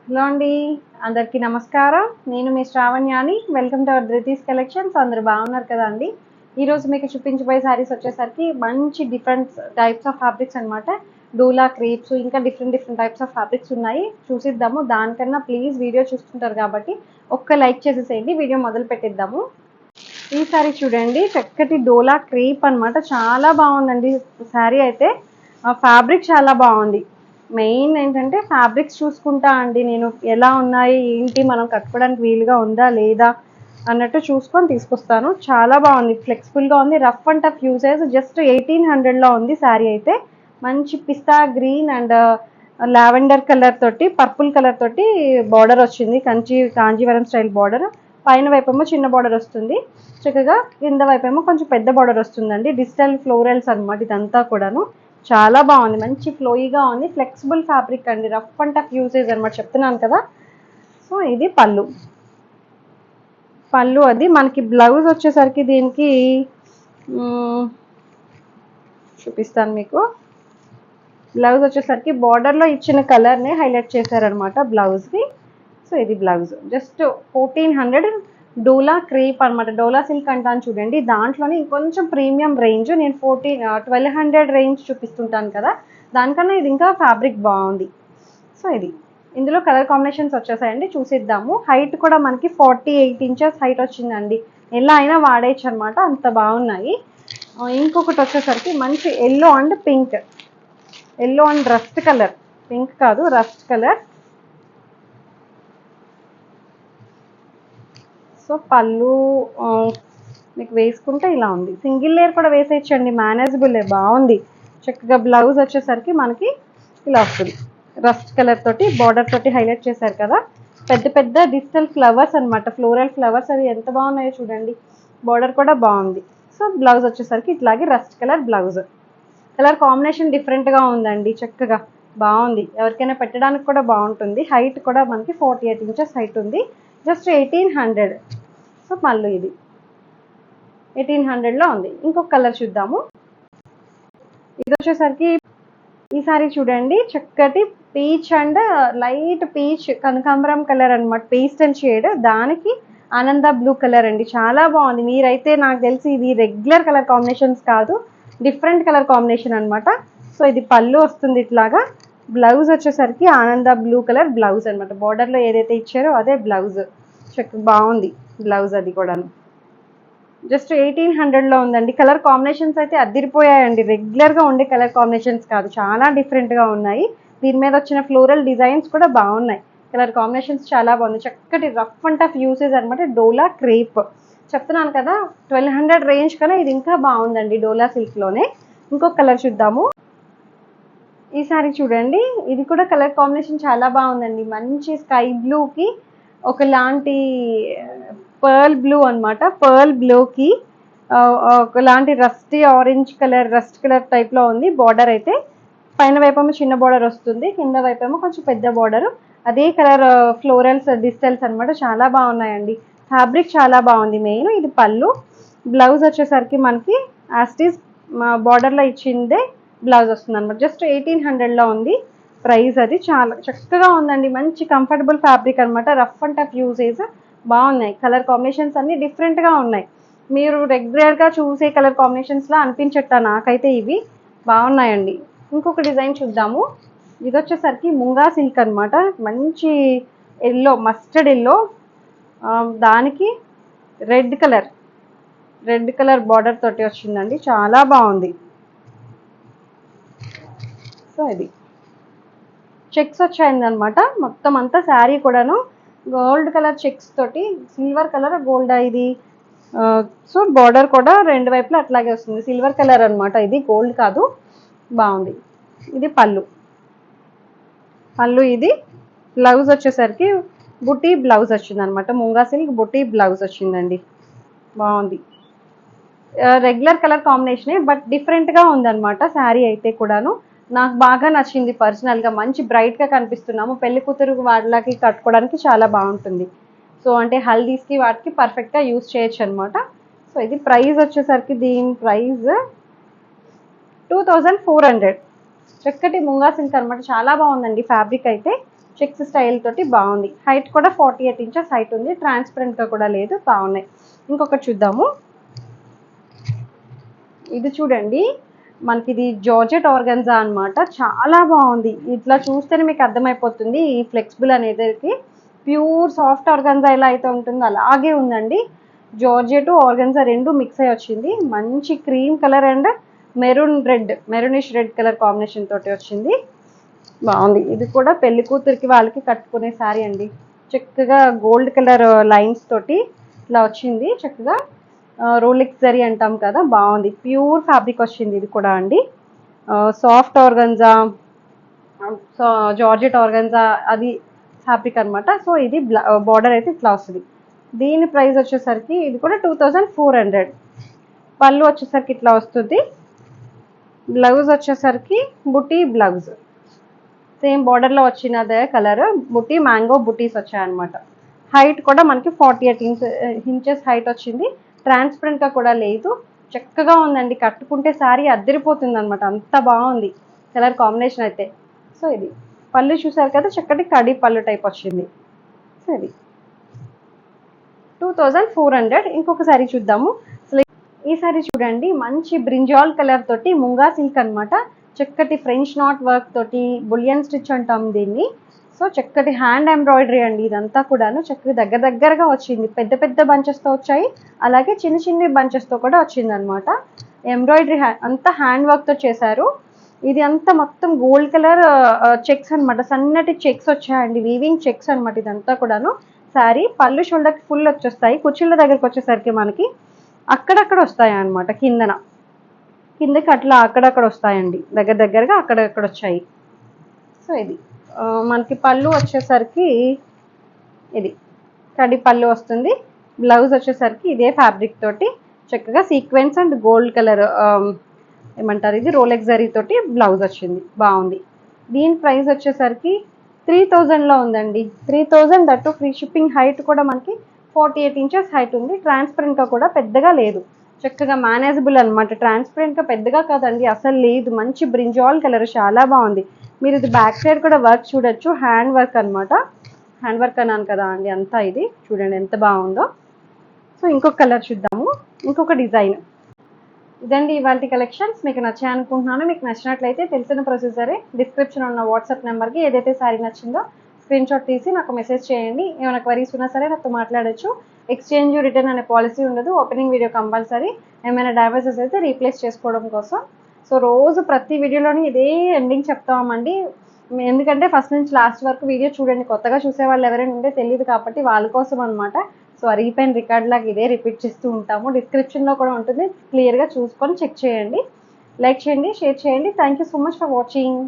Hello అండి, అందరికీ నమస్కారం. నేను మీ శ్రావణ్యాని. Welcome to our Dhruti's collections. అందరూ బాగున్నారు కదా అండి. ఈరోజు మీకు చూపించబోయే శారీస్ వచ్చేసరికి మంచి డిఫరెంట్ టైప్స్ ఆఫ్ ఫ్యాబ్రిక్స్ అనమాట. డోలా క్రేప్స్, ఇంకా డిఫరెంట్ టైప్స్ ఆఫ్ ఫ్యాబ్రిక్స్ ఉన్నాయి. చూసిద్దాము. దానికన్నా ప్లీజ్ వీడియో చూస్తుంటారు కాబట్టి ఒక్క లైక్ చేసేసేయండి. వీడియో మొదలు పెట్టిద్దాము. ఈ శారీ చూడండి, చక్కటి డోలా క్రేప్ అనమాట. చాలా బాగుందండి శారీ అయితే. ఫ్యాబ్రిక్ చాలా బాగుంది. మెయిన్ ఏంటంటే ఫ్యాబ్రిక్స్ చూసుకుంటా అండి నేను, ఎలా ఉన్నాయి ఏంటి, మనం కట్టుకోవడానికి వీలుగా ఉందా లేదా అన్నట్టు చూసుకొని తీసుకొస్తాను. చాలా బాగుంది, ఫ్లెక్సిబుల్గా ఉంది, rough and tough uses. Just 1800లో ఉంది శారీ అయితే. మంచి పిస్తా గ్రీన్ అండ్ లావెండర్ కలర్ తోటి, పర్పుల్ కలర్ తోటి బార్డర్ వచ్చింది. Kanjeevaram style border. పైన వైపేమో చిన్న బార్డర్ వస్తుంది చక్కగా, కింద వైపేమో కొంచెం పెద్ద బార్డర్ వస్తుందండి. డిజిటల్ ఫ్లోరల్స్ అనమాట ఇదంతా కూడాను. చాలా బాగుంది, మంచి ఫ్లోయిగా ఉంది, ఫ్లెక్సిబుల్ ఫ్యాబ్రిక్ అండి, రఫ్ అండ్ టఫ్ యూసేజ్ అనమాట, చెప్తున్నాను కదా. సో ఇది పళ్ళు అది. మనకి బ్లౌజ్ వచ్చేసరికి దీనికి చూపిస్తాను మీకు. బ్లౌజ్ వచ్చేసరికి బార్డర్లో ఇచ్చిన కలర్నే హైలైట్ చేశారనమాట బ్లౌజ్కి. సో ఇది బ్లౌజ్. జస్ట్ 1400 డోలా క్రేప్ అనమాట. డోలా సిల్క్ అంటాను చూడండి, దాంట్లోనే ఇంకొంచెం ప్రీమియం రేంజ్. నేను 1200 రేంజ్ చూపిస్తుంటాను కదా, దానికన్నా ఇది ఇంకా ఫ్యాబ్రిక్ బాగుంది. సో ఇది, ఇందులో కలర్ కాంబినేషన్స్ వచ్చేసాయండి, చూసిద్దాము. హైట్ కూడా మనకి 48 ఇంచెస్ హైట్ వచ్చిందండి. ఎలా అయినా వాడేయచ్చు అనమాట, అంత బాగున్నాయి. ఇంకొకటి వచ్చేసరికి మంచి yellow and pink, yellow and rust colour, pink కాదు రస్ట్ కలర్. సో పళ్ళు మీకు వేసుకుంటే ఇలా ఉంది. సింగిల్ లేయర్ కూడా వేసేయచ్చండి, మేనేజబుల్లే, బాగుంది. చక్కగా బ్లౌజ్ వచ్చేసరికి మనకి ఇలా వస్తుంది. రస్ట్ కలర్ తోటి బార్డర్ తోటి హైలైట్ చేశారు కదా. పెద్ద పెద్ద డిజిటల్ ఫ్లవర్స్ అనమాట, ఫ్లోరల్ ఫ్లవర్స్. అవి ఎంత బాగున్నాయో చూడండి. బార్డర్ కూడా బాగుంది. సో బ్లౌజ్ వచ్చేసరికి ఇట్లాగే rust colour blouse. Colour combination డిఫరెంట్గా ఉందండి, చక్కగా బాగుంది. ఎవరికైనా పెట్టడానికి కూడా బాగుంటుంది. హైట్ కూడా మనకి 48 ఇంచెస్ హైట్ ఉంది. జస్ట్ 1800. సో మళ్ళీ ఇది 1800లో ఉంది. ఇంకొక కలర్ చూద్దాము. ఇది వచ్చేసరికి ఈ సారీ చూడండి, చక్కటి పీచ్ అండ్ లైట్ పీచ్ కనకాంబరం కలర్ అనమాట, పేస్టల్ షేడ్. దానికి ఆనంద బ్లూ కలర్ అండి, చాలా బాగుంది. మీరైతే నాకు తెలిసి ఇది రెగ్యులర్ కలర్ కాంబినేషన్స్ కాదు, డిఫరెంట్ కలర్ కాంబినేషన్ అనమాట. సో ఇది పళ్ళు వస్తుంది ఇట్లాగా. బ్లౌజ్ వచ్చేసరికి ఆనంద బ్లూ కలర్ బ్లౌజ్ అనమాట. బార్డర్లో ఏదైతే ఇచ్చారో అదే బ్లౌజ్. చక్కగా బాగుంది బ్లౌజ్ అది కూడాను. జస్ట్ 1800లో ఉందండి. కలర్ కాంబినేషన్స్ అయితే అదిరిపోయాయండి, రెగ్యులర్గా ఉండే కలర్ కాంబినేషన్స్ కాదు, చాలా డిఫరెంట్గా ఉన్నాయి. దీని మీద వచ్చిన ఫ్లోరల్ డిజైన్స్ కూడా బాగున్నాయి. కలర్ కాంబినేషన్స్ చాలా బాగుంది. చక్కటి రఫ్ అండ్ టఫ్ యూసేజ్ అనమాట. డోలా క్రేప్ చెప్తున్నాను కదా, 1200 రేంజ్ కన్నా ఇది ఇంకా బాగుందండి డోలా సిల్క్లోనే. ఇంకొక కలర్ చూద్దాము. ఈ సారీ చూడండి, ఇది కూడా కలర్ కాంబినేషన్ చాలా బాగుందండి. మంచి స్కై బ్లూకి ఒకలాంటి పర్ల్ బ్లూ అనమాట. పర్ల్ బ్లూకి ఒకలాంటి రస్ట్ కలర్ టైప్లో ఉంది బార్డర్ అయితే. పైన వైపేమో చిన్న బార్డర్ వస్తుంది, కింద వైపేమో కొంచెం పెద్ద బార్డర్. అదే కలర్ ఫ్లోరల్స్ డిజిటల్స్ అనమాట, చాలా బాగున్నాయండి. ఫ్యాబ్రిక్ చాలా బాగుంది. మెయిన్ ఇది పళ్ళు. బ్లౌజ్ వచ్చేసరికి మనకి యాస్టీస్ బార్డర్లో ఇచ్చిందే బ్లౌజ్ వస్తుంది అనమాట. జస్ట్ 1800లో ఉంది ప్రైస్. అది చాలా చక్కగా ఉందండి, మంచి కంఫర్టబుల్ ఫ్యాబ్రిక్ అనమాట. రఫ్ అండ్ టఫ్ యూసేజ్ బాగున్నాయి. కలర్ కాంబినేషన్స్ అన్ని డిఫరెంట్గా ఉన్నాయి. మీరు రెగ్యులర్గా చూసే కలర్ కాంబినేషన్స్లా అనిపించట్ట నాకైతే. ఇవి బాగున్నాయండి. ఇంకొక డిజైన్ చూద్దాము. ఇది వచ్చేసరికి ముంగా సిల్క్ అనమాట. మంచి ఎల్లో, మస్టర్డ్ ఎల్లో, దానికి రెడ్ కలర్ బార్డర్ తోటి వచ్చిందండి, చాలా బాగుంది. సో ఇది చెక్స్ వచ్చాయండి అనమాట. మొత్తం అంతా శారీ కూడాను గోల్డ్ కలర్ చెక్స్ తోటి, సిల్వర్ కలర్ గోల్డ్ ఇది. సో బార్డర్ కూడా రెండు వైపులా అట్లాగే వస్తుంది. సిల్వర్ కలర్ అనమాట, ఇది గోల్డ్ కాదు. బాగుంది. ఇది పళ్ళు. ఇది బ్లౌజ్ వచ్చేసరికి బుటీ బ్లౌజ్ వచ్చింది అనమాట. ముంగా సిల్క్ బుటీ బ్లౌజ్ వచ్చిందండి, బాగుంది. రెగ్యులర్ కలర్ కాంబినేషనే, బట్ డిఫరెంట్గా ఉందన్నమాట శారీ అయితే కూడాను. నాకు బాగా నచ్చింది పర్సనల్గా. మంచి బ్రైట్గా కనిపిస్తున్నాము. పెళ్లి కూతురు వాళ్ళకి కట్టుకోవడానికి చాలా బాగుంటుంది. సో అంటే హల్దీస్కి వాటికి పర్ఫెక్ట్గా యూస్ చేయొచ్చు అనమాట. సో ఇది ప్రైస్ వచ్చేసరికి, దీని ప్రైస్ 2400. చక్కటి ముంగా సిల్క్ అనమాట, చాలా బాగుందండి ఫ్యాబ్రిక్ అయితే. చెక్స్ స్టైల్ తోటి బాగుంది. హైట్ కూడా 48 ఇంచెస్ హైట్ ఉంది. ట్రాన్స్పరెంట్గా కూడా లేదు, బాగున్నాయి. ఇంకొకటి చూద్దాము. ఇది చూడండి, మనకి ఇది జార్జెట్ ఆర్గన్జా అనమాట. చాలా బాగుంది. ఇట్లా చూస్తేనే మీకు అర్థమైపోతుంది ఈ ఫ్లెక్సిబుల్ అనేది ప్యూర్ సాఫ్ట్ ఆర్గన్జా ఎలా అయితే ఉంటుందో అలాగే ఉందండి. జార్జెట్ ఆర్గన్జా రెండు మిక్స్ అయ్యి వచ్చింది. మంచి cream colour and maroonish red colour combination తోటి వచ్చింది. బాగుంది. ఇది కూడా పెళ్లి కూతురికి వాళ్ళకి కట్టుకునే శారీ అండి. చక్కగా గోల్డ్ కలర్ లైన్స్ తోటి ఇట్లా వచ్చింది. చక్కగా రోలెక్స్ జరీ అంటాం కదా, బాగుంది. ప్యూర్ ఫ్యాబ్రిక్ వచ్చింది ఇది కూడా అండి. సాఫ్ట్ ఆర్గన్జా, జార్జెట్ ఆర్గన్జా అది ఫ్యాబ్రిక్ అనమాట. సో ఇది బార్డర్ అయితే ఇట్లా వస్తుంది. దీని ప్రైస్ వచ్చేసరికి ఇది కూడా 2400. పళ్ళు వచ్చేసరికి ఇట్లా వస్తుంది. బ్లౌజ్ వచ్చేసరికి బుటీ బ్లౌజ్, సేమ్ బార్డర్లో వచ్చినదే కలర్, బుటీ మ్యాంగో బుటీస్ వచ్చాయన్నమాట. హైట్ కూడా మనకి 48 ఇంచెస్ హైట్ వచ్చింది. ట్రాన్స్పరెంట్గా కూడా లేదు. చక్కగా ఉందండి. కట్టుకుంటే శారీ అద్దరిపోతుంది అనమాట, అంత బాగుంది కలర్ కాంబినేషన్ అయితే. సో ఇది పళ్ళు చూసారు కదా, చక్కటి కడి పళ్ళు టైప్ వచ్చింది. సో ఇది 2400. ఇంకొక శారీ చూద్దాము. అసలు ఈ శారీ చూడండి, మంచి బ్రింజాల్ కలర్ తోటి ముంగా సిల్క్ అనమాట. చక్కటి ఫ్రెంచ్ నాట్ వర్క్ తోటి బులియన్ స్టిచ్ అంటాం దీన్ని. సో చక్కటి హ్యాండ్ ఎంబ్రాయిడరీ అండి ఇదంతా కూడాను. చక్కగా దగ్గరగా వచ్చింది. పెద్ద పెద్ద బంచెస్తో వచ్చాయి, అలాగే చిన్న చిన్న బంచెస్తో కూడా వచ్చింది అనమాట. ఎంబ్రాయిడరీ అంతా హ్యాండ్ వర్క్తో చేశారు. ఇది అంతా మొత్తం గోల్డ్ కలర్ చెక్స్ అనమాట. సన్నటి చెక్స్ వచ్చాయండి, వీవింగ్ చెక్స్ అనమాట ఇదంతా కూడాను. శారీ పళ్ళు షోల్డర్కి ఫుల్ వచ్చేస్తాయి. కుర్చీల దగ్గరికి వచ్చేసరికి మనకి అక్కడక్కడ వస్తాయి అనమాట, కిందకి అట్లా అక్కడక్కడ వస్తాయండి, దగ్గరగా అక్కడక్కడ వచ్చాయి. సో ఇది మనకి పళ్ళు వచ్చేసరికి ఇది కడి పళ్ళు వస్తుంది. బ్లౌజ్ వచ్చేసరికి ఇదే ఫ్యాబ్రిక్ తోటి చక్కగా సీక్వెన్స్ అండ్ గోల్డ్ కలర్ ఏమంటారు ఇది రోలెక్స్ జరీ తోటి బ్లౌజ్ వచ్చింది, బాగుంది. దీని ప్రైస్ వచ్చేసరికి 3000లో ఉందండి. 3000, దట్టు ఫ్రీ షిప్పింగ్. హైట్ కూడా మనకి 48 ఇంచెస్ హైట్ ఉంది. ట్రాన్స్పరెంట్గా కూడా పెద్దగా లేదు, చక్కగా మేనేజబుల్ అనమాట. ట్రాన్స్పరెంట్గా పెద్దగా కాదండి అసలు లేదు. మంచి బ్రింజాల్ కలర్, చాలా బాగుంది. మీరు ఇది బ్యాక్ సైడ్ కూడా వర్క్ చూడొచ్చు, హ్యాండ్ వర్క్ అనమాట. హ్యాండ్ వర్క్ అన్నాను కదా అండి, అంతా ఇది చూడండి ఎంత బాగుందో. సో ఇంకొక కలర్ చూద్దాము, ఇంకొక డిజైన్. ఇదండి ఇవాళ కలెక్షన్స్. మీకు నచ్చాయి అనుకుంటున్నాను. మీకు నచ్చినట్లయితే తెలిసిన ప్రొసీజరే, డిస్క్రిప్షన్ ఉన్న వాట్సాప్ నెంబర్కి ఏదైతే శారీ నచ్చిందో స్క్రీన్ షాట్ తీసి నాకు మెసేజ్ చేయండి. ఏమైనా క్వరీస్ ఉన్నా సరే నాతో మాట్లాడచ్చు. ఎక్స్చేంజ్ రిటర్న్ అనే పాలసీ ఉండదు. Opening video compulsory. ఏమైనా డ్యామేజెస్ అయితే రీప్లేస్ చేసుకోవడం కోసం. సో రోజు ప్రతి వీడియోలోని ఇదే ఎండింగ్ చెప్తామండి, ఎందుకంటే ఫస్ట్ నుంచి లాస్ట్ వరకు వీడియో చూడండి. కొత్తగా చూసే వాళ్ళు ఎవరైనా ఉంటే తెలియదు కాబట్టి వాళ్ళ కోసం అనమాట. సో రీపెయిన్ రికార్డ్ లాగా ఇదే రిపీట్ చేస్తూ ఉంటాము. డిస్క్రిప్షన్లో కూడా ఉంటుంది, క్లియర్గా చూసుకొని చెక్ చేయండి. లైక్ చేయండి, షేర్ చేయండి. Thank you so much for watching.